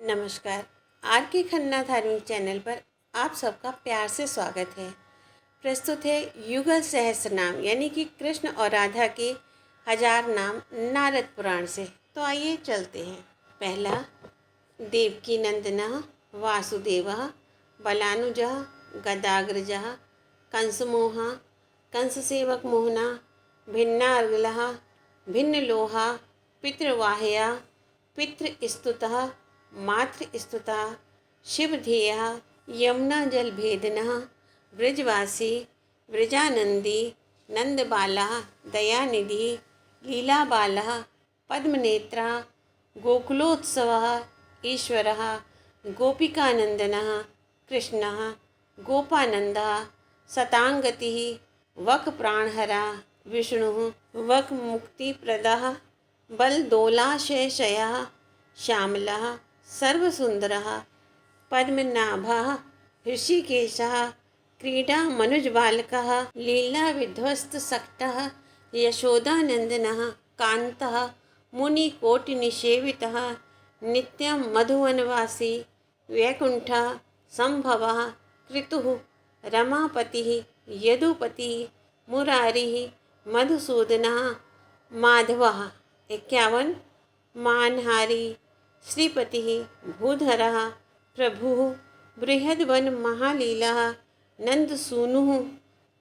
नमस्कार। आर के खन्ना धार्मिक चैनल पर आप सबका प्यार से स्वागत है। प्रस्तुत है युगल सहस्रनाम यानी कि कृष्ण और राधा के 1000 नाम नारद पुराण से। तो आइए चलते हैं। पहला, देवकी नंदनः वासुदेवः बलानुजः गदाग्रजः कंसमोहः कंससेवकमोहना भिन्नार्गलः भिन्नलोहा पितृवाहया पितृस्तुतः मातृस्तुता शिवधेयः यमुनाजलभेदनः ब्रजवासी व्रजानंदी नंदबाला दयानिधि लीलाबालः पद्मनेत्रा गोकुलोत्सवः ईश्वरः गोपिकानंदनः कृष्णः गोपानन्दः सतांगतिः वक प्राणहरा विष्णुः वक मुक्तिप्रदः बलदोलाशयशयः श्यामलः सर्वसुंदरः पद्मनाभः ऋषिकेशः क्रीडामनुजबालकः लीलाविध्वस्तशक्तः यशोदानन्दनः कान्तः मुनिकोटिनिषेवितः नित्यं मधुवनवासी वैकुण्ठः संभवः कृतुः रमापतिः यदुपतिः मुरारिः मधुसूदनः माधवः 51 मानहारी श्रीपतिः भूधरः प्रभुः बृहद्वन महालीलः नंदसूनुः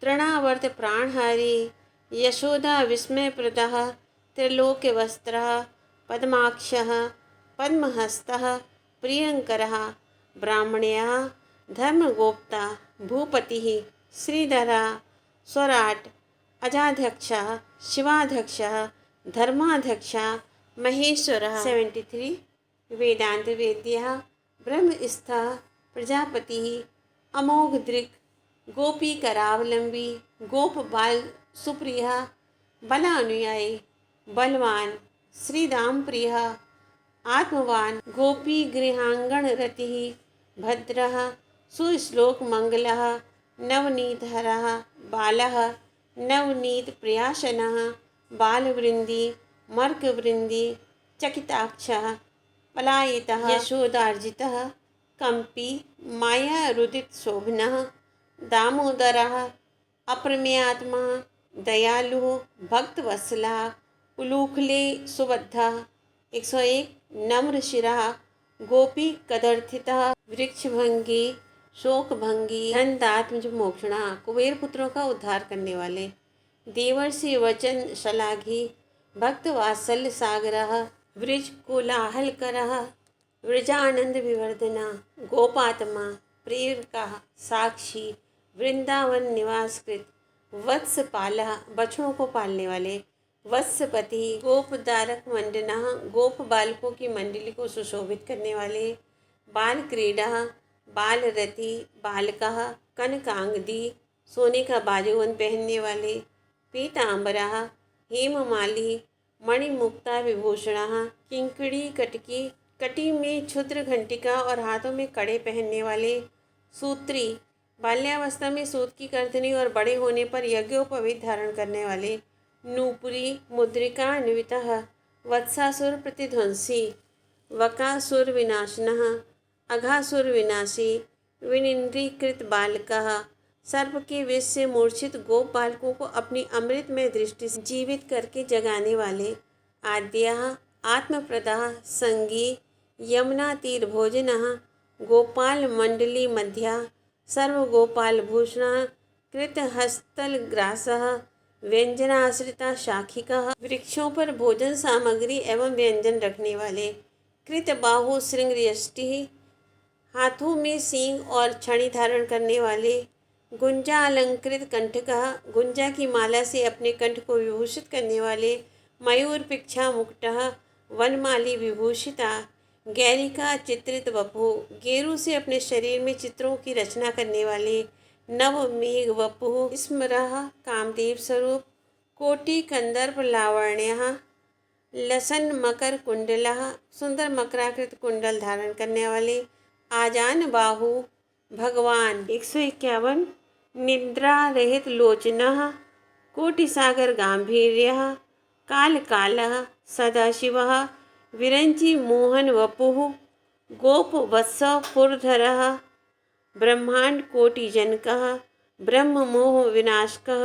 तृणावर्त प्राणहारी यशोदा विस्मयप्रदः त्रिलोक्यवस्त्रः पद्माक्षः पद्महस्तः प्रियंकरः ब्राह्मण्यः धर्मगोप्ता भूपतिः श्रीधरः स्वराट अजाध्यक्षः शिवाध्यक्षः धर्माध्यक्षः महेश्वरः 73 वेदांत वेद्यः ब्रह्मस्थः प्रजापतिः अमोघदृक् गोपी करावलंबी गोप बाल सुप्रियः बलानुयायी बलवान श्रीराम प्रियः आत्मवान गोपी गृहांगण रतिः भद्रः सुश्लोक मंगलः नवनीतहरः बालः नवनीत प्रयासनः बालवृंदी मर्कवृंदी चकिताक्षः पलायितः यशोदार्जितः कंपी मायारुदितशोभनः दामोदरः अप्रमेयात्मा दयालुः भक्तवत्सलः उलूखले सुबद्धः 101 नम्रशिरः गोपी कदर्थितः वृक्षभंगी शोकभंगी धनदात्मज मोक्षणा कुबेर पुत्रों का उद्धार करने वाले देवर्षि वचन शलाघी भक्त वात्सल्य सागरः वृज कोलाहलकरः वृजानंद विवर्धना गोपात्मा प्रेरका साक्षी वृंदावन निवासकृत वत्सपालः बछड़ों को पालने वाले वत्सपति गोपदारक मंडना गोप बालकों की मंडली को सुशोभित करने वाले बाल क्रीड़ा बालरति बालकः कनकांगदी सोने का बाजूबंद पहनने वाले पीतांबरः हेममाली मणिमुक्ता विभूषणः किंकड़ी कटकी कटी में क्षुद्र घंटिका और हाथों में कड़े पहनने वाले सूत्री बाल्यावस्था में सूत की कर्तनी और बड़े होने पर यज्ञोपवीत धारण करने वाले नूपुरी मुद्रिका अन्वितः वत्सासुर प्रतिध्वंसी वकासुर विनाशनः अघासुर विनाशी विनिन्द्रीकृत बालकः सर्प के विष से मूर्छित गोप बालकों को अपनी अमृतमय दृष्टि से जीवित करके जगाने वाले आद्यः आत्मप्रदाः संगी यमुना तीर भोजनः गोपाल मंडली मध्या सर्वगोपाल भूषणः कृतहस्तल ग्रासः व्यंजनाश्रिता शाखिकः वृक्षों पर भोजन सामग्री एवं व्यंजन रखने वाले कृतबाहु श्रृंगयष्टि हाथों में सींग और छड़ी धारण करने वाले गुंजा अलंकृत कंठकः गुंजा की माला से अपने कंठ को विभूषित करने वाले मयूर पिक्षा मुकुटः वनमाली विभूषिता गैरिका चित्रित वपु गेरू से अपने शरीर में चित्रों की रचना करने वाले नवमेघ वपु स्मरः कामदेव स्वरूप कोटि कंदर्प लावण्यः लसन मकर कुंडलः सुंदर मकराकृत कुंडल धारण करने वाले आजान बाहु भगवान 151 निद्रा रहित लोचनः कोटिसागर गांभीर्यः कालकालः सदाशिवः विरंची मोहन वपुः गोपवत्सपुरधरः ब्रह्माण्डकोटिजनकः ब्रह्ममोहविनाशकः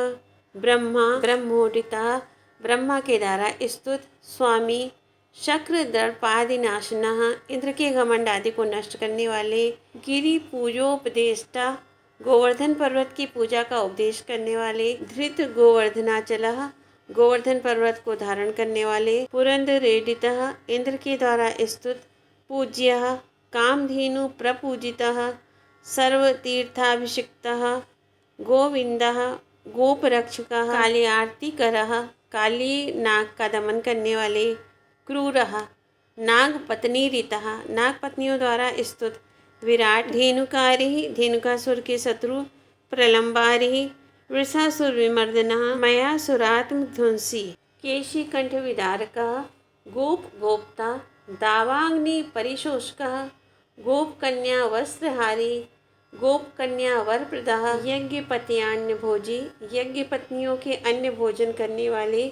ब्रह्मा ब्रह्मोदितः। ब्रह्मा के द्वारा स्तुत स्वामी शक्रदर्पादिनाशनः इंद्र के घमंड आदि को नष्ट करने वाले। गिरि पूजोपदेष्टा गोवर्धन पर्वत की पूजा का उपदेश करने वाले। धृत गोवर्धनाचलः गोवर्धन पर्वत को धारण करने वाले। पुरंदरेडितः इंद्र के द्वारा स्तुत। पूज्यः कामधेनु प्रपूजितः सर्वतीर्थाभिषिक्तः गोविंदः गोपरक्षकः काली आरती करः काली नाग का दमन करने वाले। क्रूरः नागपत्नीरितः नाग पत्नियों द्वारा स्तुत। विराट धेनुकारी धेनुकासुर के शत्रु। प्रलंबारी वृषासुर विमर्दनः मयासुरात्मध्वंसी। केशीकंठ विदारकः गोप गोप्ता दावाग्नि परिशोषकः गोपकन्या वस्त्रहारी गोपकन्या वरप्रदः। यज्ञपत्यान्न भोजी यज्ञ पत्नियों के अन्य भोजन करने वाले।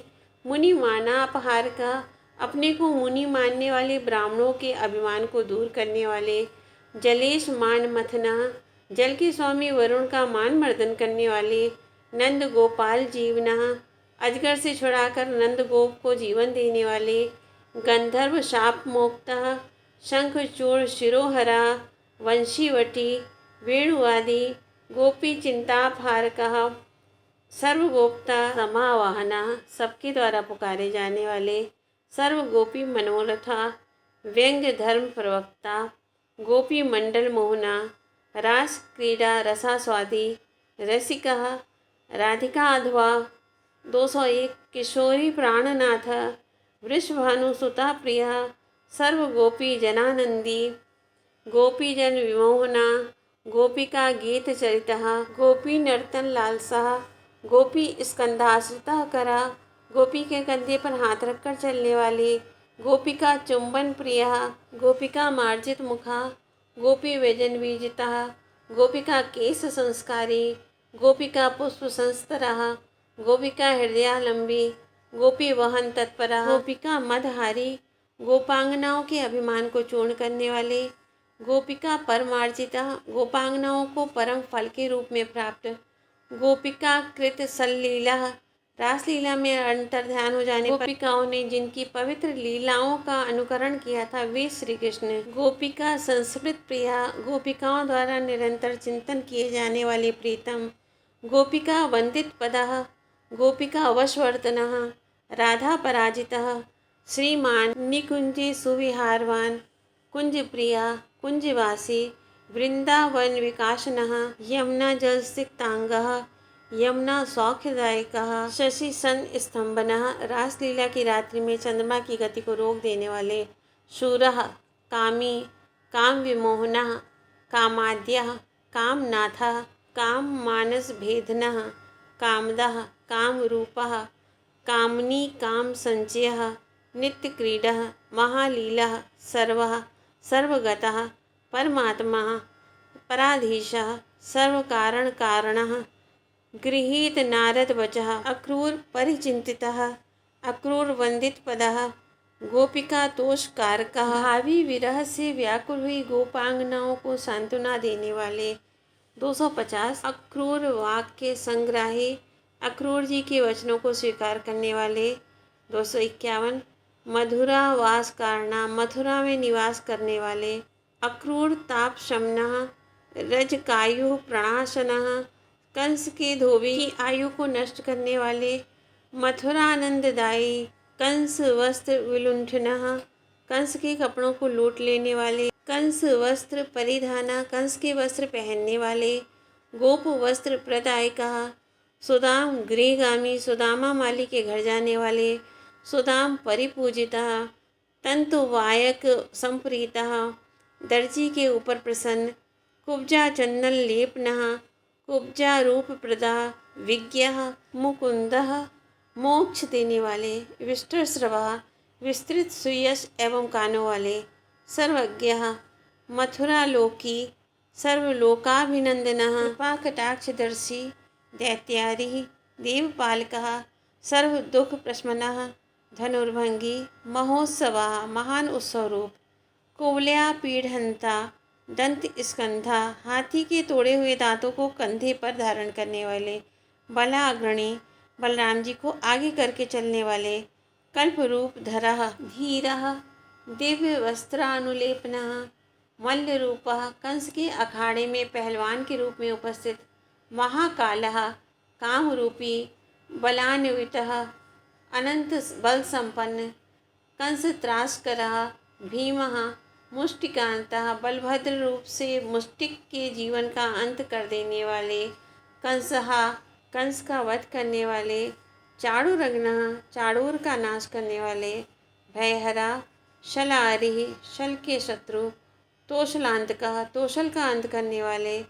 मुनि मानापहार का अपने को मुनि मानने वाले ब्राह्मणों के अभिमान को दूर करने वाले। जलेश मान मथना जल के स्वामी वरुण का मान मर्दन करने वाले। नंद गोपाल जीवना अजगर से छुड़ाकर नंद गोप को जीवन देने वाले। गंधर्व शाप मोक्ता शंखचूड़ शिरोहरा वंशीवटी वेणुवादी गोपी चिंतापहारकः सर्वगोप्ता समावाहना सबके द्वारा पुकारे जाने वाले। सर्वगोपी मनोरथा व्यंग्य धर्म प्रवक्ता गोपी मंडल मोहना रास क्रीड़ा रसास्वादी रसिकः राधिका अधवा। 201 किशोरी प्राणनाथ वृषभानुसुता प्रिया सर्वगोपी जनानंदी गोपीजन विमोहना गोपिका गीत चरितः गोपी नर्तन लालसा गोपी स्कंधाश्रितः करा गोपी के कंधे पर हाथ रखकर चलने वाली। गोपिका चुंबन प्रिया गोपिका मार्जित मुखा गोपी व्यजन बीजिता गोपिका केश संस्कारी गोपिका पुष्प संस्तरः गोपिका हृदयालंबी गोपी वहन तत्परा गोपिका मदहारी गोपांगनाओं के अभिमान को चूर्ण करने वाले। गोपिका परमार्जिता गोपांगनाओं को परम फल के रूप में प्राप्त। गोपिका कृत सल्लीला रासलीला में अंतर्ध्यान हो जाने गोपिकाओं ने जिनकी पवित्र लीलाओं का अनुकरण किया था वे श्री कृष्ण। गोपिका संस्कृत प्रिया गोपिकाओं द्वारा निरंतर चिंतन किए जाने वाले प्रीतम। गोपिका वंदित पदः गोपिका वशवर्तनः राधा पराजितः श्रीमान निकुंजे सुविहारवान कुंज प्रिया कुंजवासी वृंदावन विकासनः यमुना जल सिक्तांगः यमुना सौख्यदायकः शशि सन स्तंभनः रासलीला की रात्रि में चंद्रमा की गति को रोक देने वाले। शूरः कामी काम विमोहनः कामाद्यः कामनाथः काम मानस भेदनः कामदः काम रूपः कामनी काम संचयः नित्य क्रीडः महालीलः सर्वः सर्वगतः परमात्मा पराधीशः सर्वकारण कारणः गृहीत नारद वचः अक्रूर परिचिंतितः अक्रूर वंदित पदः गोपिका तोष कारकः भावी विरह से व्याकुल हुई गोपांगनाओं को सांत्वना देने वाले। 250 अक्रूर वाक्य संग्राही अक्रूर जी के वचनों को स्वीकार करने वाले। 251 मधुरा वास कारणा मथुरा में निवास करने वाले। अक्रूर ताप शमनः रजकायु प्रणाशनः कंस के धोबी की आयु को नष्ट करने वाले। मथुरा आनंददायी कंस वस्त्र विलुंठनः कंस के कपड़ों को लूट लेने वाले। कंस वस्त्र परिधाना कंस के वस्त्र पहनने वाले। गोप वस्त्र प्रदायकः सुदाम गृहगामी सुदामा माली के घर जाने वाले। सुदाम परिपूजितः तंतु वायक संप्रीतः दर्जी के ऊपर प्रसन्न। कुब्जा चंदन लेपनः कुब्जा रूप प्रदा विज्ञः मुकुंदः मोक्ष देने वाले। विष्टश्रवा विस्तृत सुयश एवं कानों वाले। सर्वज्ञः मथुरा लोकी सर्वलोकाभिनंदनः कृपा कटाक्षदर्शी दैत्यारी देवपालकः सर्व दुख प्रशमनः धनुर्भंगी महोत्सवः महान उत्सव रूप। कुवलया पीढ़हंता दंत स्कंधा, हाथी के तोड़े हुए दांतों को कंधे पर धारण करने वाले। बला अग्रणी, बलराम जी को आगे करके चलने वाले। कल्प रूप धरः धीरः, दिव्य वस्त्रानुलेपनः, मल्ल रूपः, कंस के अखाड़े में पहलवान के रूप में उपस्थित। महाकालः, काम रूपी, बलान्वितः, अनंत बल संपन्न। कंस त्रासकरः भीमः, मुष्टिकांतः, बलभद्र रूप से मुष्टिक के जीवन का अंत कर देने वाले। कंसः, कंस का वध करने वाले। चाणूरग्नः, चाणूर का नाश करने वाले। भयहरा, शलारिः, शल के शत्रु। तोषलांतकः, तोषल का अंत करने वाले।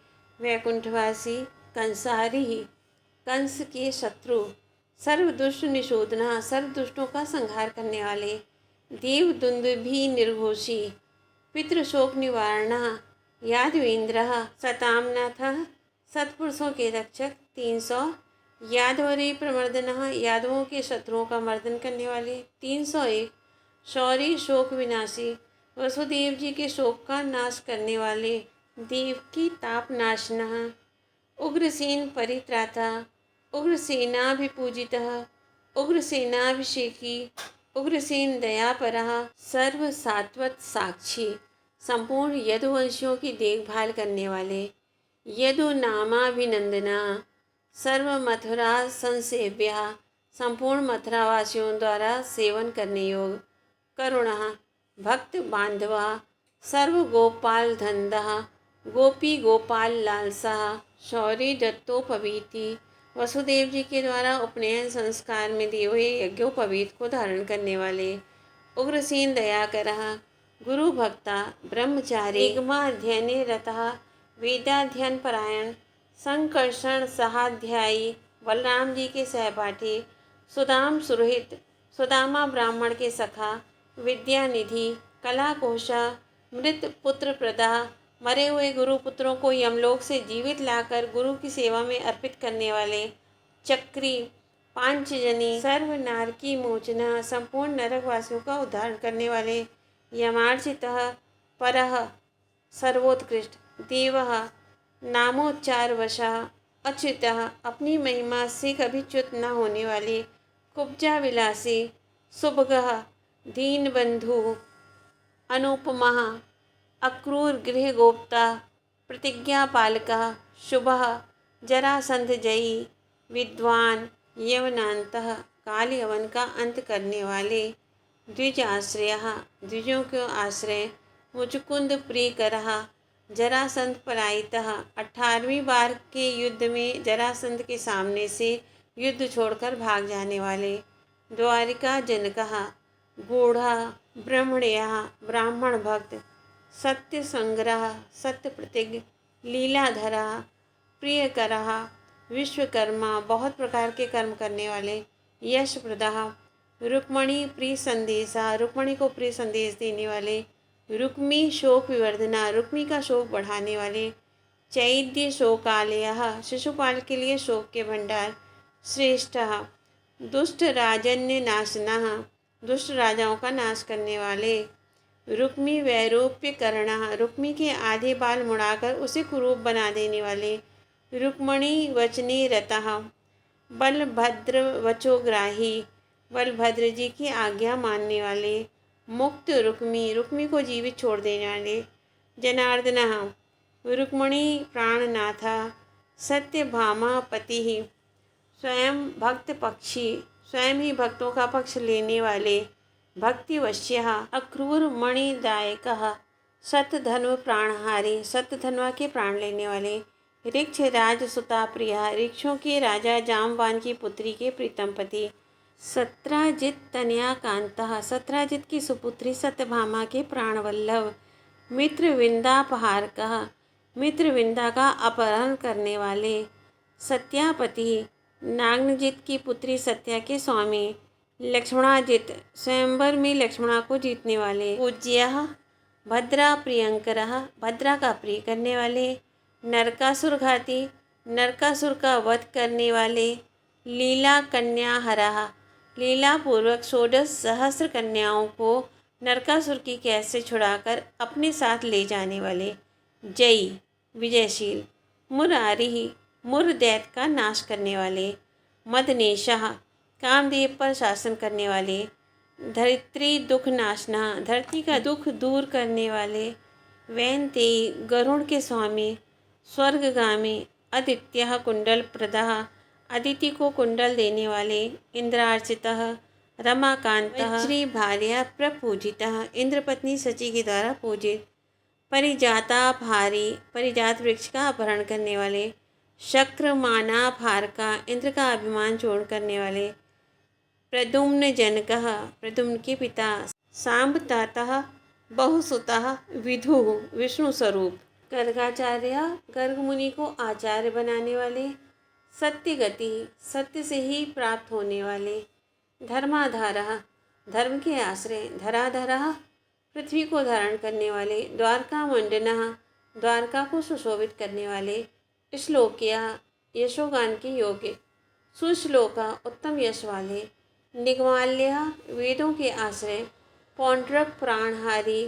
वैकुंठवासी, कंसारिः, कंस के शत्रु। सर्वदुष्ट निशोधना, सर्व दुष्टों का संहार करने वाले। देवदुन्दुभि निर्घोषी, पितृशोक निवारणः, यादवेन्द्रः, सतामनाथः, सत्पुरुषों के रक्षक। 300 यादवरी प्रमर्दनः, यादवों के शत्रुओं का मर्दन करने वाले। 301 शौरी, शोक विनाशी, वसुदेव जी के शोक का नाश करने वाले। देवकी तापनाशनः, उग्रसेन परित्राता, उग्रसेनाभिपूजितः, उग्रसेनाभिषेकी, उग्रसेन दयापरः, सर्व सात्वत साक्षी, संपूर्ण यदुवंशियों की देखभाल करने वाले। यदु नामाभिनंदना, सर्व मथुरा संसेव्या, संपूर्ण मथुरावासियों द्वारा सेवन करने योग। करुणः, भक्त बांधवा, सर्व गोपाल धंदः, गोपी गोपाल लालसा। शौरी दत्तोपवीति, वसुदेव जी के द्वारा उपनयन संस्कार में दिए हुए यज्ञोपवीत को धारण करने वाले। उग्रसेन दयाकरः, गुरु भक्ता, ब्रह्मचारी, अध्ययने रतः, वेदाध्ययन परायण, संकर्षण सहाध्यायी, बलराम जी के सहपाठी। सुदाम सुरहित, सुदामा ब्राह्मण के सखा। विद्यानिधि, कला कोशा, मृत पुत्र प्रदा, मरे हुए गुरु पुत्रों को यमलोक से जीवित लाकर गुरु की सेवा में अर्पित करने वाले। चक्री, पांचजनी, सर्व नारकी मोचना, संपूर्ण नरकवासियों का उद्धार करने वाले। यमार्चितः, परः, सर्वोत्कृष्ट। देवः, नामोच्चारवशः, अच्युतः, अपनी महिमा से कभी च्युत न होने वाले। कुब्जा विलासी, सुभगः, दीनबंधु, अनुपमः, अक्रूर गृहगोप्ता, प्रतिज्ञापालकः, शुभः, जरासंध जयी, विद्वान, यवनांतः, काल यवन का अंत करने वाले। द्विज आश्रयः, द्विजों को आश्रय। मुचुकुंद प्रियकरः, जरासंध पराजितः, 18वीं बार के युद्ध में जरासंध के सामने से युद्ध छोड़कर भाग जाने वाले। द्वारिका जनकः, गूढ़ः, ब्रह्मण्यः, ब्राह्मण भक्त। सत्य संग्रह, सत्य प्रतिज्ञ। लीलाधरः, प्रियकरः, विश्वकर्मा, बहुत प्रकार के कर्म करने वाले। यश प्रदः, रुक्मणी प्रिय संदेशा, रुक्मणी को प्रिय संदेश देने वाले। रुक्मी शोक विवर्धना, रुक्मी का शोक बढ़ाने वाले। चैद्य शोकालयः, शिशुपाल के लिए शोक के भंडार। श्रेष्ठः, दुष्ट राजन्य नाशनः, दुष्ट राजाओं का नाश करने वाले। रुक्मी वैरूप्य करणः, रुक्मी के आधे बाल मुड़ाकर उसे कुरूप बना देने वाले। रुक्मणी वचने रतः, बलभद्र वचोग्राही, बलभद्र जी की आज्ञा मानने वाले। मुक्त रुक्मी, रुक्मी को जीवित छोड़ देने वाले। जनार्दनः, रुक्मणी प्राणनाथा, सत्यभामा पति, स्वयं भक्त पक्षी, स्वयं ही भक्तों का पक्ष लेने वाले। भक्तिवश्यः, अक्रूर मणिदायकः, सतधन्व प्राणहारी, सतधन्वा के प्राण लेने वाले। ऋक्ष राजसुता प्रिया, ऋक्षों के राजा जामवान की पुत्री के प्रीतम पति। सत्राजित तनया कांतः, सत्राजित की सुपुत्री सत्यभामा के प्राणवल्लभ। मित्रविंदापहारकः, मित्रविंदा का अपहरण करने वाले। सत्यापति, नागनजित की पुत्री सत्या के स्वामी। लक्ष्मणाजित, स्वयंवर में लक्ष्मणा को जीतने वाले। पूज्यः, भद्रा प्रियंकरः, भद्रा का प्रिय करने वाले। नरकासुर घाती, नरकासुर का वध करने वाले। लीला कन्या हरः, लीला पूर्वक 16 सहस्र कन्याओं को नरकासुर की कैद से छुड़ाकर अपने साथ ले जाने वाले। जयी विजयशील। मुरारी मुर दैत्य का नाश करने वाले। मदनेशः कामदेव पर शासन करने वाले। धरित्री दुख नाशना धरती का दुख दूर करने वाले। वैनतेयी गरुड़ के स्वामी। स्वर्गगामी आदित्य कुंडल प्रदः अदिति को कुंडल देने वाले। इंद्रार्चितः रमाकांतः श्री भार्या प्रपूजितः इंद्रपत्नी सची के द्वारा पूजित। परिजाता भारी परिजात वृक्ष का अपहरण करने वाले। शक्रमाना भार का इंद्र का अभिमान चूर्ण करने वाले। प्रद्युम्न जनकः प्रद्युम्न के पिता। सांबतातः बहुसुतः विदुः विष्णु स्वरूप। गर्गाचार्य गर्ग मुनि को आचार्य बनाने वाले। सत्य गति सत्य से ही प्राप्त होने वाले। धर्माधारः धर्म के आश्रय। धराधरः पृथ्वी को धारण करने वाले। द्वारका मंडनः द्वारका को सुशोभित करने वाले। श्लोकिया यशोगान के योग्य। सुश्लोका उत्तम यश वाले। निगमाल्य वेदों के आश्रय। पौंड्रक प्राणहारी।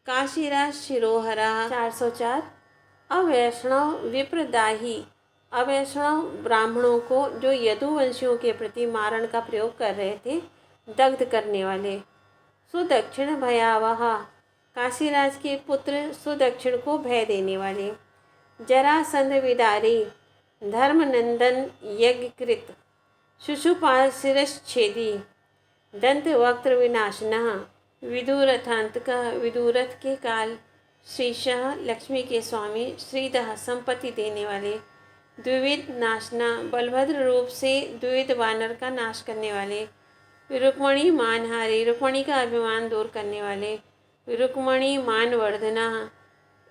काशीराज शिरोहरा। 404 अवैष्णव विप्रदाही अवैष्णव ब्राह्मणों को जो यदुवंशियों के प्रति मारण का प्रयोग कर रहे थे दग्ध करने वाले। सुदक्षिण भयावह काशीराज के पुत्र सुदक्षिण को भय देने वाले। जरासंध विदारी धर्मनंदन यज्ञकृत। शिशुपाल शिरश्छेदी दंत वक्त्र विनाशनः विदुरथांतक विदुरथ के काल। श्रीशः लक्ष्मी के स्वामी। श्रीदः संपत्ति देने वाले। द्विविध नाशना बलभद्र रूप से द्विविध वानर का नाश करने वाले। रुक्मणी मानहारी रुक्मणी का अभिमान दूर करने वाले। रुक्मणी मानवर्धना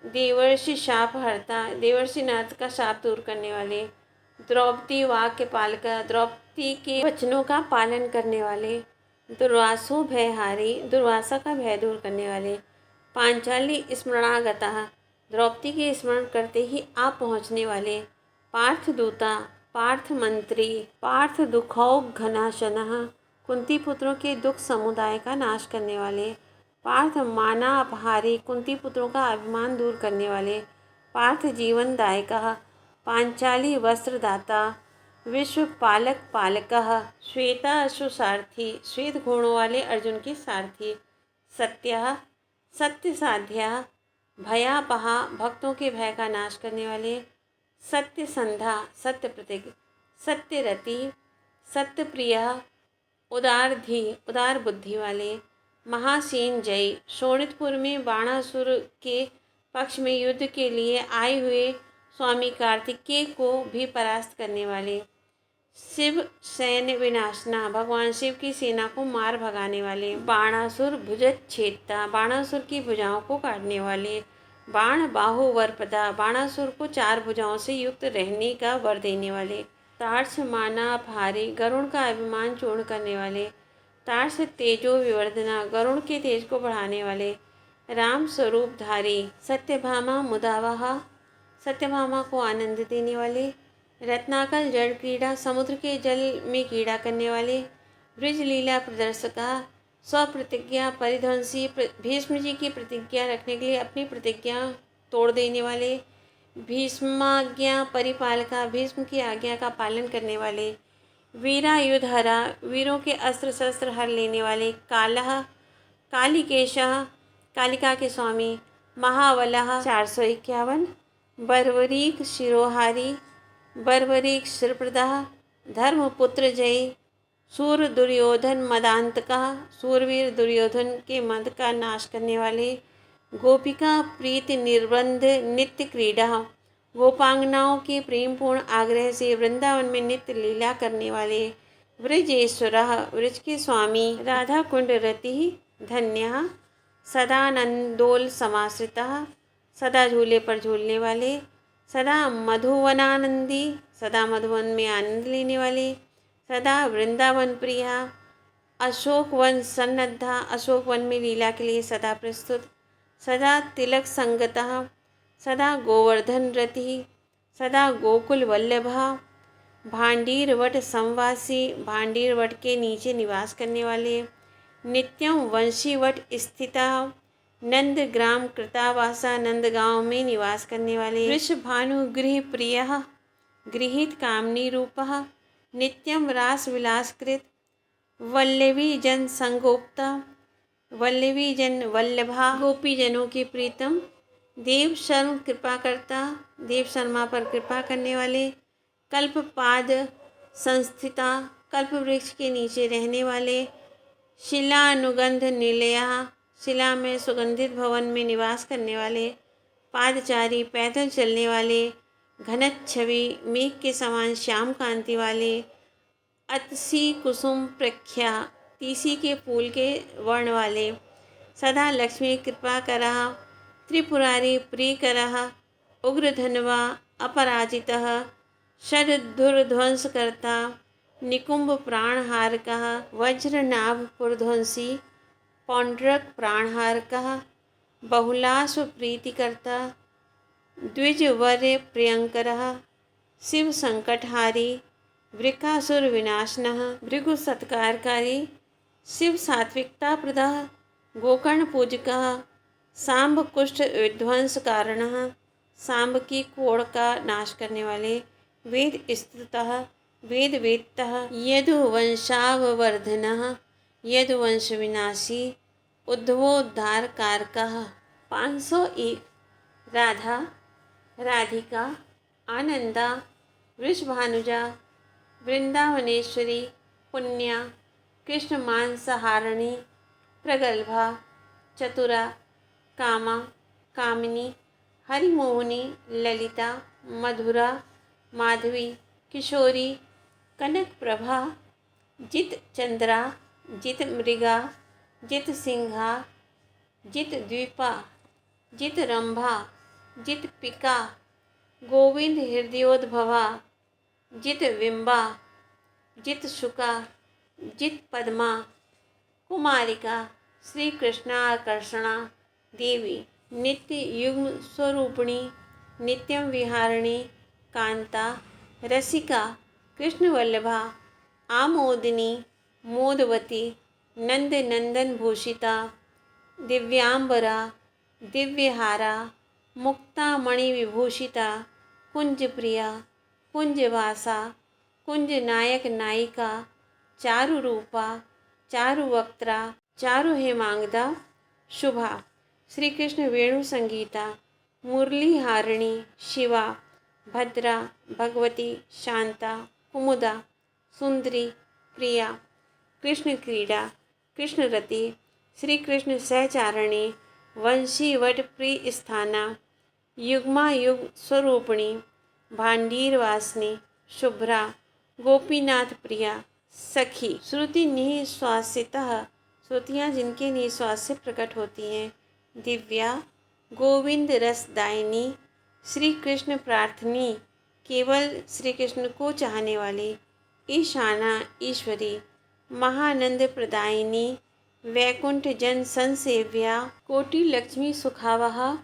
देवर्षि शाप हरता देवर्षि नाथ का शाप दूर करने वाले। द्रौपदी वाक्य पालका द्रौपदी के वचनों का पालन करने वाले। दुर्वासो भयहारी दुर्वासा का भय दूर करने वाले। पांचाली स्मरणागतः द्रौपदी के स्मरण करते ही आप पहुँचने वाले। पार्थ दूता पार्थ मंत्री पार्थ दुखौघ घनाशनः कुंती पुत्रों के दुख समुदाय का नाश करने वाले। पार्थ माना अपहारी कुंती पुत्रों का अभिमान दूर करने वाले। पार्थ जीवनदायकः पांचाली वस्त्रदाता। विश्वपालक पालकः श्वेता अश्वसारथी श्वेत घोड़ों वाले अर्जुन के सारथी। सत्यः सत्य साध्या भयापहा भक्तों के भय का नाश करने वाले। सत्य संधा सत्य प्रतिज्ञ। सत्यरति सत्य प्रिय उदारधी उदार बुद्धि वाले। महासेन जय शोणितपुर में बाणासुर के पक्ष में युद्ध के लिए आए हुए स्वामी कार्तिकेय को भी परास्त करने वाले। शिव सैन्य विनाशना भगवान शिव की सेना को मार भगाने वाले। बाणासुर भुजच्छेदता बाणासुर की भुजाओं को काटने वाले। बाण बाहु वरप्रदा बाणासुर को 4 भुजाओं से युक्त रहने का वर देने वाले। तार्क्ष माना भारी गरुड़ का अभिमान चूर्ण करने वाले। तार्क्ष तेजो विवर्धना गरुड़ के तेज को बढ़ाने वाले। राम स्वरूप धारी सत्यभामा मुदावहा सत्यभामा को आनंद देने वाले। रत्नाकल जल क्रीड़ा समुद्र के जल में क्रीड़ा करने वाले। ब्रज लीला प्रदर्शका स्वप्रतिज्ञा परिध्वंसी भीष्म जी की प्रतिज्ञा रखने के लिए अपनी प्रतिज्ञा तोड़ देने वाले। भीष्माज्ञा परिपालका भीष्म की आज्ञा का पालन करने वाले। वीरायुधहरा वीरों के अस्त्र शस्त्र हर लेने वाले। कालः कालिकेशः कालिका के स्वामी। महावलः 451 बर्वरीक शिरोहारी बर्वरीक शिरप्रदाह धर्मपुत्र जय। सूर दुर्योधन मदांतका सूरवीर दुर्योधन के मद का नाश करने वाले। गोपिका प्रीति निर्बंध नित्य क्रीड़ा गोपांगनाओं के प्रेमपूर्ण आग्रह से वृंदावन में नित्य लीला करने वाले। व्रजेश्वरः व्रज के स्वामी। राधा कुंड रति धन्यः सदानंदोल समाश्रितः सदा झूले पर झूलने वाले। सदा मधुवनानंदी सदा मधुवन में आनंद लेने वाले। सदा वृंदावन प्रिया अशोक वन सन्नद्धा अशोक वन में लीला के लिए सदा प्रस्तुत। सदा तिलक संगतः सदा गोवर्धन रति सदा गोकुल वल्लभा। भांडीर वट संवासी भांडीर वट के नीचे निवास करने वाले। नित्यम वंशीवट स्थिता नंदग्राम कृतावासा, नंदगांव में निवास करने वाले। वृषभानु गृह प्रिय गृहीत कामनी रूपः, नित्यम रास विलासकृत वल्लभी जन संगोप्ता, वल्लभी जन वल्लभा, गोपी जनों के प्रीतम। देव शर्म कृपा करता, देव शर्मा पर कृपा करने वाले। कल्पपाद संस्थिता, कल्प वृक्ष के नीचे रहने वाले। शिलानुगंध निलया, शिला में सुगंधित भवन में निवास करने वाले। पादचारी, पैदल चलने वाले। घनच्छवि, मेघ के समान श्याम कांति वाले। अतसी कुसुम प्रख्या, तीसी के फूल के वर्ण वाले। सदा लक्ष्मी कृपा करः, त्रिपुरारी प्रिय करः। उग्रधनवा अपराजितः, शरधुर्ध्वंस करता। निकुंभ प्राणहारकः, वज्रनाभ पुरध्वंसी। पौंड्रक प्राणहारकः, बहुलाश्व प्रीतिकर्ता। द्विजवर्य प्रियंकरः, शिव संकटहारी। वृकासुर विनाशनः, भृगु सत्कारकारी। शिव सात्विकता प्रदः, गोकर्ण पूजकः। सांब कुष्ठ विध्वंस कारणः, सांब की कोढ़ का नाश करने वाले। वेद स्तुतः, वेद वेत्तः। यदुवंशाववर्धनः, यदुवंश विनाशी। उद्धवोद्धार कारकः। 501 राधा, राधिका, आनंदा, वृषभानुजा, वृंदावनेश्वरी, पुण्या, कृष्ण मांसहारिणी, प्रगल्भा, चतुरा, कामा, कामिनी, हरिमोहिनी, ललिता, मधुरा, माधवी, किशोरी, कनक प्रभा, जित चंद्रा, जित मृगा, जित सिंहा, जित द्वीपा, जित रंभा, जित पिका, गोविंद हृदयोद्भवा, जित विंबा, जित शुका, जित पद्मा, कुमारिका, श्री कृष्णाकर्षणा देवी। नित्य युग्म स्वरूपिणी, नित्यम विहारिणी, कांता, रसिका, कृष्ण वल्लभा, आमोदिनी, मोदवती, नंद नंदन भूषिता, दिव्यांबरा, दिव्यहारा, मुक्ता मणि विभूषिता, कुंज प्रिया, कुंजवासा, कुंज नायक नायिका, चारु रूपा, चारु वक्त्रा, चारु हेमांगदा, शुभा। श्री कृष्ण वेणु संगीता, मुरली हारिणी, शिवा, भद्रा, भगवती, शांता, कुमुदा, सुंदरी, प्रिया। कृष्ण क्रीड़ा, कृष्ण रति, श्री कृष्ण सहचारिणी, वंशी वट प्रिय स्थाना, युग्मा युग स्वरूपिणी, भांडीर वासिनी, शुभ्रा, गोपीनाथ प्रिया, सखी। श्रुति निःश्वासितः, श्रुतियाँ जिनके निःश्वास से प्रकट होती हैं। दिव्या, गोविंद रसदायिनी, श्री कृष्ण प्रार्थनी, केवल श्री कृष्ण को चाहने वाली। ईशाना, ईश्वरी, महानंद प्रदायिनी, वैकुंठ जन संसेव्या। कोटि लक्ष्मी सुखावह,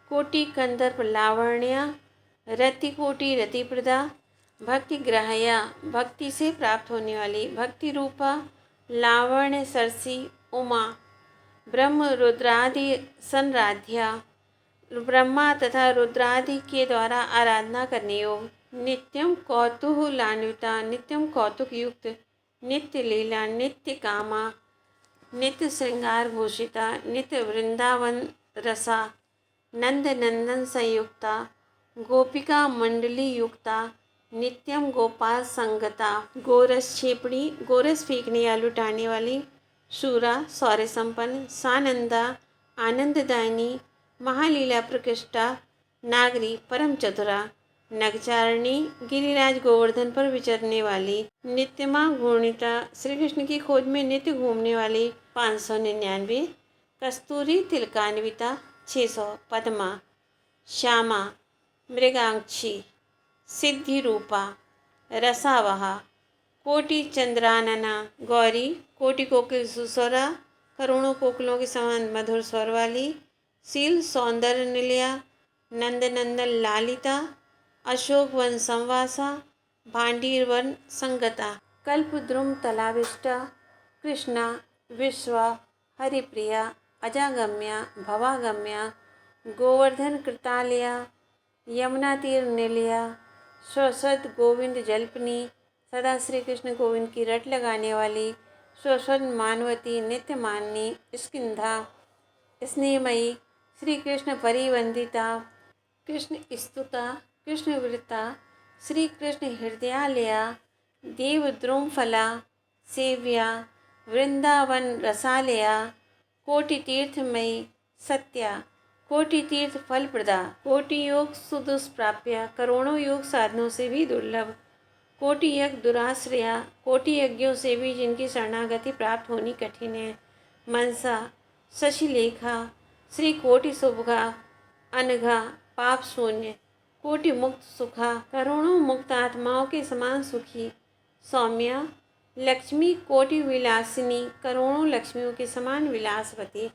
कोटि कंदर्प लावण्या, रति कोटि रतिप्रदा, भक्ति ग्राह्या, भक्ति से प्राप्त होने वाली। भक्ति रूपा, लावण्य सरसी, उमा। ब्रह्म रुद्रादि संराध्या, ब्रह्मा तथा रुद्रादि के द्वारा आराधना करने योग। नित्यम कौतूहलान्विता, नित्यम कौतुक युक्त। नित्य लीला, नित्य कामा, नित्य श्रृंगार भूषिता, नित्य वृंदावन रसा, नंद नंदन संयुक्ता, गोपिका मंडली युक्ता, नित्यम गोपाल संगता। गोरस क्षेपणी, गोरस फेंकने या लुटाने वाली। शूरा, शौर्य संपन्न। सानंदा, आनंददायिनी, महालीला प्रकृष्टा, नागरी, परम चतुरा। नगचारिणी, गिरिराज गोवर्धन पर विचरने वाली। नित्यमा घूर्णिता, श्री कृष्ण की खोज में नित्य घूमने वाली। 599 कस्तूरी तिलकान्विता, 600 पद्मा, श्यामा, मृगांक्षी, सिद्धि रूपा, रसावहा, कोटि चंद्रानना, गौरी, कोटि कोकिल सुस्वरा, करोड़ों कोकिलों के समान मधुर स्वर वाली। शील, सौंदर्य निलया, नंद नंदन लालिता, अशोक वन संवासा, भांडीर वन संगता। कल्पद्रुम तलाविष्टा, कृष्णा, विश्वा हरिप्रिया अजागम्या भवागम्या गोवर्धन कृतालया यमुना तीर निलया स्वसद गोविंद जल्पनी सदा श्री कृष्ण गोविंद की रट लगाने वाली स्वसद मानवती नित्य माननी स्किंधा स्नेहमयी श्री कृष्ण परिवंदिता कृष्ण स्तुता कृष्ण वृता श्री कृष्ण हृदयालया देव द्रुमफला सेव्या वृंदावन रसालया कोटि तीर्थमयी सत्या कोटि तीर्थ फल प्रदा कोटि योग सुदुष्प्राप्य करोड़ों योग साधनों से भी दुर्लभ कोटि यज्ञ दुराश्रया कोटि यज्ञों से भी जिनकी शरणागति प्राप्त होनी कठिन है मनसा शशिलेखा श्री कोटि शुभगा अनघा पाप शून्य कोटि मुक्त सुखा करोड़ों मुक्त आत्माओं के समान सुखी सौम्या लक्ष्मी कोटि विलासिनी करोड़ों लक्ष्मियों के समान विलासवती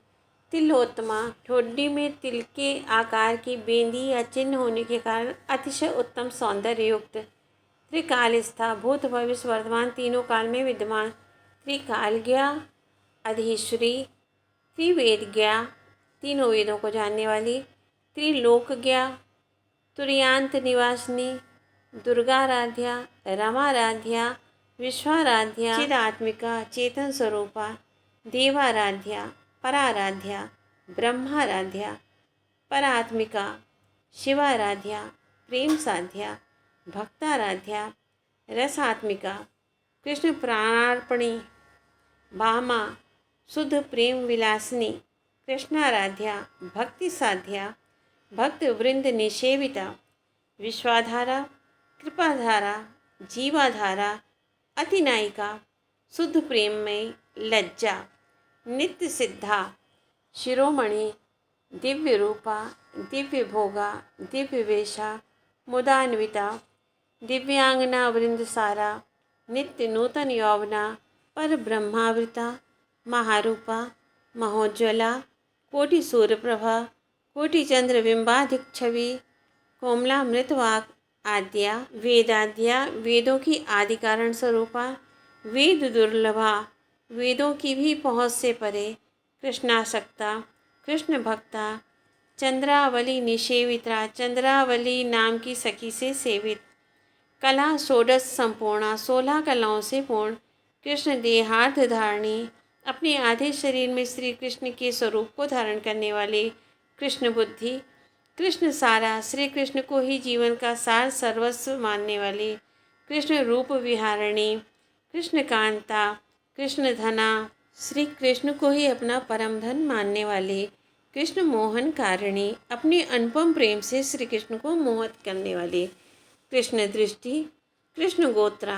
तिलोत्तमा ठोडी में तिल के आकार की बेंदी या चिन्ह होने के कारण अतिशय उत्तम सौंदर्य युक्त त्रिकालस्था भूत भविष्य वर्तमान तीनों काल में विद्यमान त्रिकालज्ञा अधीश्वरी त्रिवेदज्ञा तीनों वेदों को जानने वाली त्रिलोकज्ञा तुर्यांत निवासिनी दुर्गाराध्या रमाराध्या विश्वाराध्या चिदात्मिका चेतन स्वरूपा देवाराध्या पराराध्या ब्रह्माराध्या परात्मिका शिवाराध्या प्रेम साध्या भक्ताराध्या रसात्मिका कृष्ण प्राणार्पणी भामा शुद्ध प्रेम विलासिनी कृष्णाराध्या भक्ति साध्या भक्त वृंद निषेविता विश्वाधारा कृपाधारा जीवाधारा अतिनायिका शुद्ध प्रेम में लज्जा नित्य सिद्धा शिरोमणि दिव्य रूपा दिव्य भोगा दिव्य वेशा मुदान्विता दिव्यांगना वृंद सारा नित्य नूतन यौवना पर ब्रह्मावृता महारूपा महोज्वला कोटि सूर्यप्रभा कोटि चंद्र बिंबाधिक छवि कोमला मृतवाक आद्या वेदाद्या वेदों की आदि कारण स्वरूपा वेद दुर्लभा वेदों की भी पहुँच से परे कृष्णासक्ता कृष्ण भक्ता चंद्रावली निषेविता चंद्रावली नाम की सखी से सेवित कला षोडश संपूर्णा 16 कलाओं से पूर्ण कृष्ण देहार्थ धारणी अपने आधे शरीर में श्री कृष्ण के स्वरूप को धारण करने वाले कृष्ण बुद्धि कृष्ण सारा श्री कृष्ण को ही जीवन का सार सर्वस्व मानने वाले कृष्ण रूप विहारिणी कृष्ण कांता कृष्ण धना श्री कृष्ण को ही अपना परम धन मानने वाले कृष्ण मोहन कारिणी अपने अनुपम प्रेम से श्री कृष्ण को मोहित करने वाले कृष्ण दृष्टि कृष्ण गोत्रा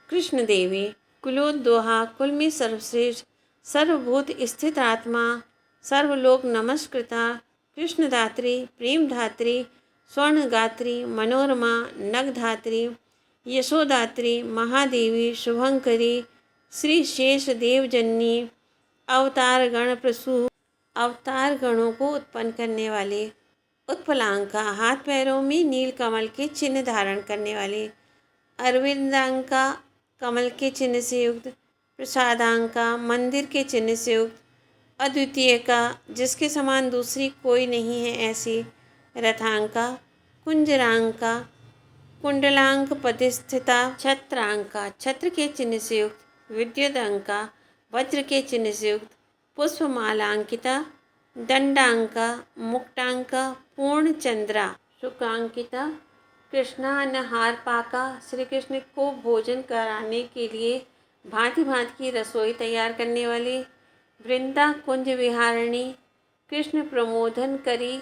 कृष्ण देवी कुलोद्दोहा कुल में सर्वश्रेष्ठ सर्वभूत स्थित आत्मा सर्वलोक नमस्कृता कृष्णदात्री प्रेमधात्री स्वर्णगात्री मनोरमा नगधात्री यशोदात्री महादेवी शुभंकरी श्री शेष देवजननी अवतार गण प्रसूत अवतार गणों को उत्पन्न करने वाले उत्पलांका हाथ पैरों में नील कमल के चिन्ह धारण करने वाले अरविंदांका कमल के चिन्ह से युक्त प्रसादांका मंदिर के चिन्ह से युक्त अद्वितीय का जिसके समान दूसरी कोई नहीं है ऐसी रथांका कुंजरांका कुंडलांक पतिस्थिता छत्रांका छत्र के चिन्ह से युक्त विद्युदांका वज्र के चिन्ह से युक्त पुष्पमालांकिता दंडांका मुक्तांका पूर्ण चंद्रा शुकांकिता कृष्णानहार पाका श्री कृष्ण को भोजन कराने के लिए भांति भांति की रसोई तैयार करने वाली वृंदा कुंज विहारिणी कृष्ण प्रमोदन करी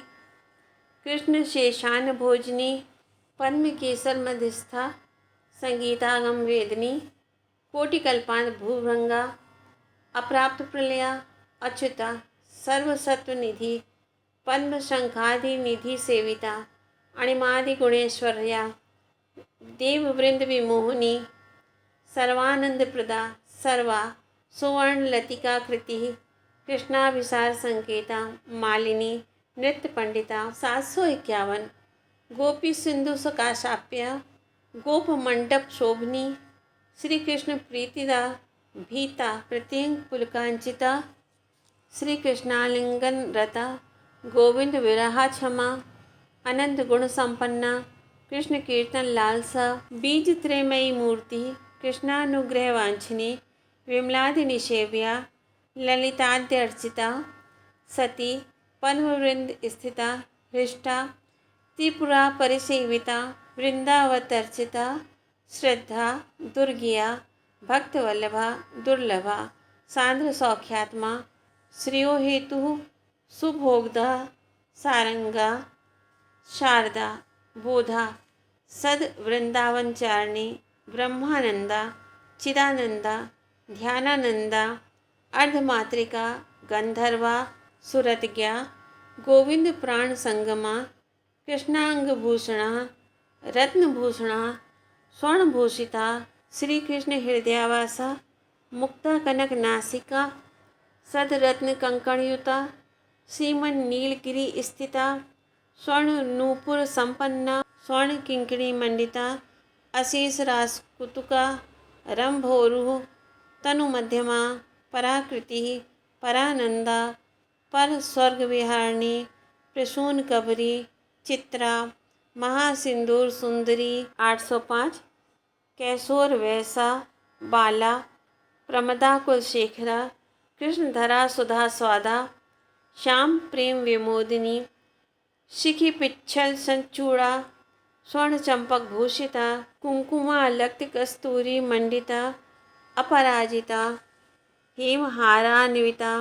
कृष्ण शेषान भोजनी पद्म केसर मध्यस्था संगीतागम वेदनी कोटिकल्पांत भूभृंगा अप्राप्त प्रलया अच्युता सर्वसत्व निधि पद्म शंखादि निधि सेविता अणिमादि गुणेश्वर्या देववृंद विमोहिनी सर्वानंद प्रदा सर्वा सुवर्ण लतिका कृति कृष्णाभिसार संकेता मालिनी नृत्य पंडिता 751 गोपी सिंधु सकाशाप्या गोप मंडप शोभनी श्री कृष्ण प्रीतिदा भीता प्रत्यंग पुलकांचिता श्रीकृष्णालिंगन रता गोविंद विरहा क्षमा अनंत गुण संपन्ना कृष्ण कीर्तन लालसा बीज त्रयमयी मूर्ति कृष्णानुग्रह वांछनी विमलादि निषेव्या ललिताद्यर्चिता सती पद्मवृंद स्थिता हृष्टा त्रिपुरा परिसेविता वृंदावतर्चिता श्रद्धा दुर्गिया भक्तवल्लभा दुर्लभा सांद्र सौख्यात्मा श्रियो हेतु सुभोगदा सारंगा शारदा बोधा सद वृंदावनचारिणी ब्रह्मानंदा चिदानंदा ध्यानानंदा अर्धमात्रिका गंधर्वा सुरतज्ञा गोविंद प्राण संगमा कृष्णांगभूषणा रत्नभूषणा स्वर्णभूषिता श्री कृष्ण हृदयावासा मुक्ता कनक नासिका सदरत्न कंकणयुता सीमन नीलगिरी स्थिता स्वर्ण नूपुर संपन्ना स्वर्ण किंकणी मंडिता अशेष रासकुतुका रंभोरुह तनु मध्यमा पराकृति परानंदा पर स्वर्ग विहारिणी प्रसून कबरी चित्रा महासिंदूर सुंदरी 805 कैशोर वैसा बाला प्रमदा कुलशेखरा कृष्णधरा सुधा स्वादा श्याम प्रेम विमोदिनी शिखी पिच्छल संचूड़ा स्वर्ण चंपक भूषिता कुंकुमा लक्त कस्तूरी मंडिता अपराजिता हेमहारान्विता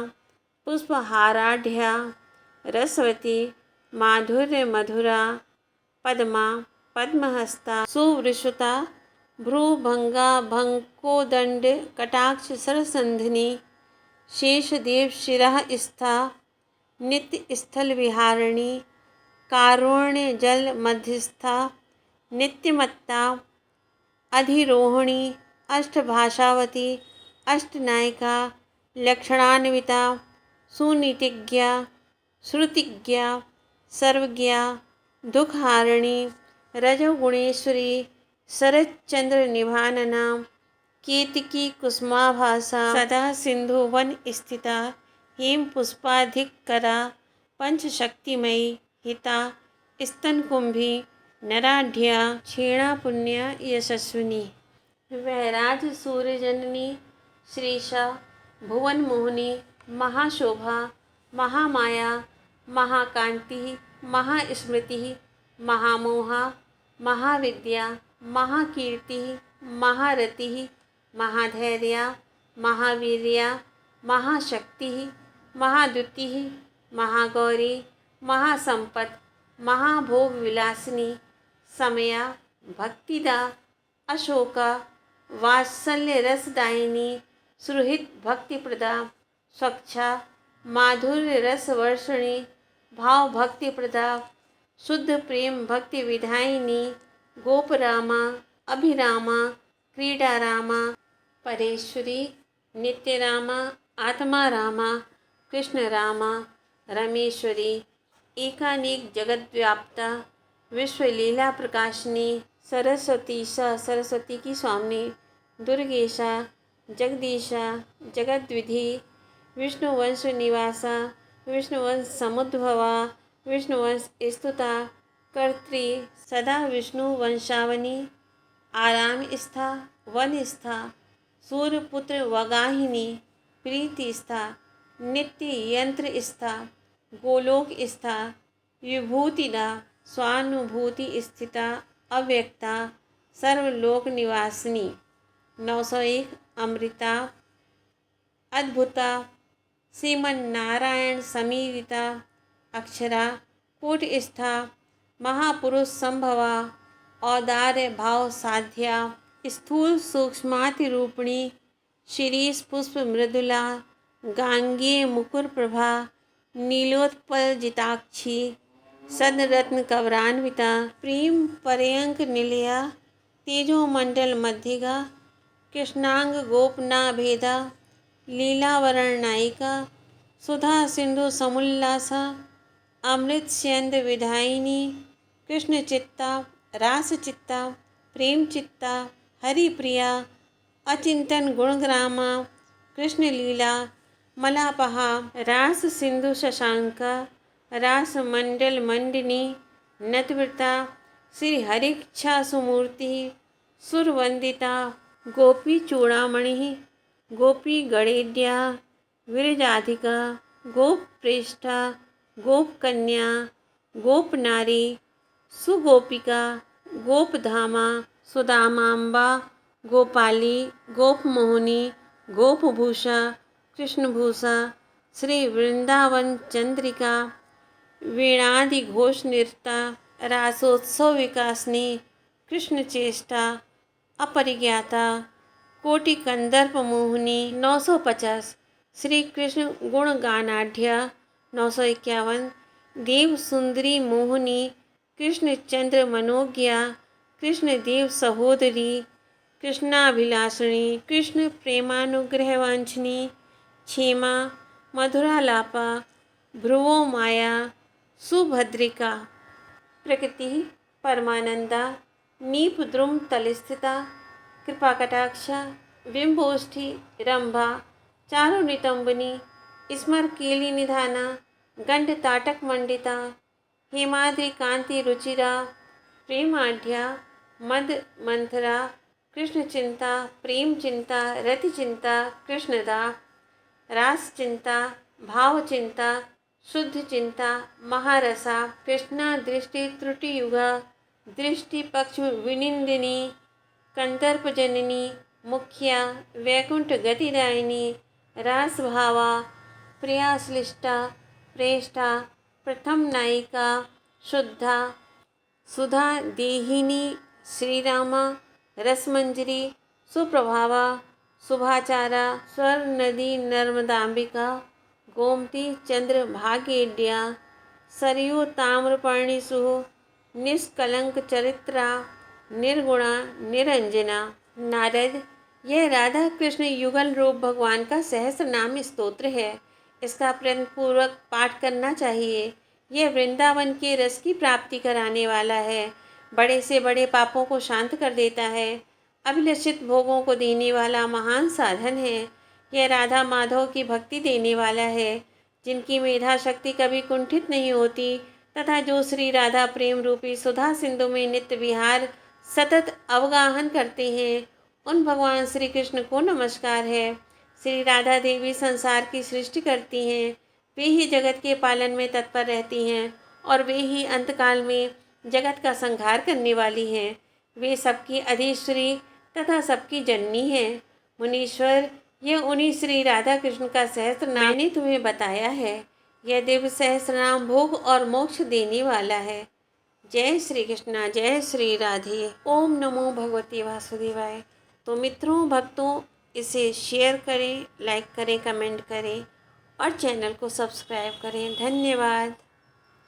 पुष्पहाराढ्या रसवती माधुर्य मधुरा पद्मा पद्महस्ता सुवृषुता भ्रूभंगा भंकोदंड कटाक्ष सरसंधिनी शेषदेव शिरः स्था नित्य स्थल विहारिणी कारुण्य जल मध्यस्था नित्यमत्ता अधिरोहिणी अष्टभाषावती अष्टनायिका लक्षणान्विता सुनीतिज्ञा श्रुतिज्ञा सर्वज्ञा दुखहारिणी रजोगुणेश्वरी शरच्चंद्र निभानना केतकी कुसुमाभासा सदा सिंधुवन स्थिता हेम पुष्पाधिकरा पंचशक्तिमयी हिता स्तनकुंभी नराढ्या क्षीणा पुण्या यशस्विनी वैराज सूर्यजननी श्रीशा भुवन मोहिनी महाशोभा महामाया महाकांति महास्मृति महामोहा महाविद्या महाकीर्ति महारति महाधैर्या महावीर्या महाशक्ति महाद्युति महागौरी महासंपत् महाभोग विलासिनी समया भक्तिदा अशोका वात्सल्य रसदायिनी सुहृद भक्तिप्रदा स्वच्छा माधुर्य रस वर्षिणी भाव भक्तिप्रदा शुद्ध प्रेम भक्ति विधायिनी गोपरामा अभिरामा क्रीडारामा परेश्वरी नित्यरामा आत्मा रामा कृष्ण रामा रमेश्वरी एकानेक जगद्व्याप्ता विश्वलीला प्रकाशिनी सरस्वतीशा सरस्वती की स्वामिनी दुर्गेशा जगदीशा जगद्विधि विष्णुवंश निवासा विष्णुवंश समुद्भवा विष्णुवंश स्तुता कर्त्री सदा विष्णु वंशावनी आराम स्था वन स्था सूर्यपुत्र वगाहिनी प्रीति स्था नित्य यंत्र स्था गोलोक स्था विभूतिदा स्वानुभूति स्थिता अव्यक्ता सर्वलोक निवासिनी 901 अमृता अद्भुता श्रीमन नारायण समीरिता अक्षरा कूटस्था महापुरुष संभवा औदार्य भाव साध्या स्थूल सूक्ष्माति रूपिणी शिरीष पुष्प मृदुला गांगेय मुकुर प्रभा नीलोत्पल जिताक्षी सदरत्न कवरान्विता प्रेम पर्यंक निलया तेजोमंडल मध्यगा कृष्णांग गोपना भेदा लीलावरण नायिका सुधा सिंधु समुल्लासा अमृत स्यंद विधायिनी कृष्ण चित्ता रास चित्ता प्रेम चित्ता हरिप्रिया अचिंतन गुणग्रामा कृष्ण लीला मलापहा रास सिंधु शशांक रास मंडल मंडिनी नतवृता श्री हरिच्छा सुमूर्ति सुरवंदिता गोपी चूड़ामणि गोपी गणेड्या विरजाधिका गोप प्रेष्ठा गोप कन्या गोप नारी सुगोपिका गोपधामा सुदामांबा गोपाली गोपमोहिनी गोपभूषा कृष्णभूषा श्री वृंदावन चंद्रिका वीणादि घोष नृत्ता रासोत्सव विकासनी कृष्ण चेष्टा अपरिज्ञाता कोटि कंदर्प मोहिनी 950 श्री कृष्ण गुण गानाढ़ 951 देव सुंदरी मोहिनी कृष्ण चंद्र मनोज्ञा कृष्ण देव सहोदरी कृष्णाभिलाषिणी कृष्ण प्रेमानुग्रह वांछनी क्षेमा मधुरालापा भ्रुवो माया सुभद्रिका प्रकृति परमानंदा नीपद्रुम तलस्थिता कृपाकटाक्ष बिंबोष्ठी रंभा चारु नितंबनी स्मर केली निधाना गंड ताटक मंडिता हेमाद्रि कांति रुचिरा प्रेमाढ़्या मद मंथरा कृष्ण चिंता प्रेम चिंता रति चिंता कृष्णदा रास चिंता भाव चिंता शुद्ध चिंता महारसा कृष्णा दृष्टि त्रुटि युगा दृष्टि पक्ष विनिंदिनी कंदर्प जननी मुखिया वैकुंठ गतिदायिनी रास भावा प्रियाश्लिष्टा प्रेष्ठा प्रथम नायिका शुद्धा सुधा देहिनी श्रीरामा रसमंजरी सुप्रभावा शुभाचारा स्वर नदी नर्मदांबिका गोमती चंद्र भाग्येड्या सरयू ताम्रपर्णिसु निष्कलंक चरित्रा निर्गुणा निरंजना। नारद, यह राधा कृष्ण युगल रूप भगवान का सहस्र नाम स्तोत्र है। इसका प्रयत्न पूर्वक पाठ करना चाहिए। यह वृंदावन के रस की प्राप्ति कराने वाला है। बड़े से बड़े पापों को शांत कर देता है। अभिलषित भोगों को देने वाला महान साधन है। यह राधा माधव की भक्ति देने वाला है, जिनकी मेधा शक्ति कभी कुंठित नहीं होती तथा जो श्री राधा प्रेम रूपी सुधा सिंधु में नित्य विहार सतत अवगाहन करते हैं, उन भगवान श्री कृष्ण को नमस्कार है। श्री राधा देवी संसार की सृष्टि करती हैं। वे ही जगत के पालन में तत्पर रहती हैं और वे ही अंतकाल में जगत का संहार करने वाली हैं। वे सबकी अधिश्री तथा सबकी जननी हैं। मुनीश्वर, यह उन्हीं श्री राधा कृष्ण का सहस्त्र नाम मैंने तुम्हें बताया है। यह दिव्य सहस्त्र नाम भोग और मोक्ष देने वाला है। जय श्री कृष्णा, जय श्री राधे। ओम नमो भगवते वासुदेवाय। तो मित्रों, भक्तों, इसे शेयर करें, लाइक करें, कमेंट करें और चैनल को सब्सक्राइब करें। धन्यवाद।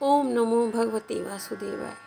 ओम नमो भगवते वासुदेवाय।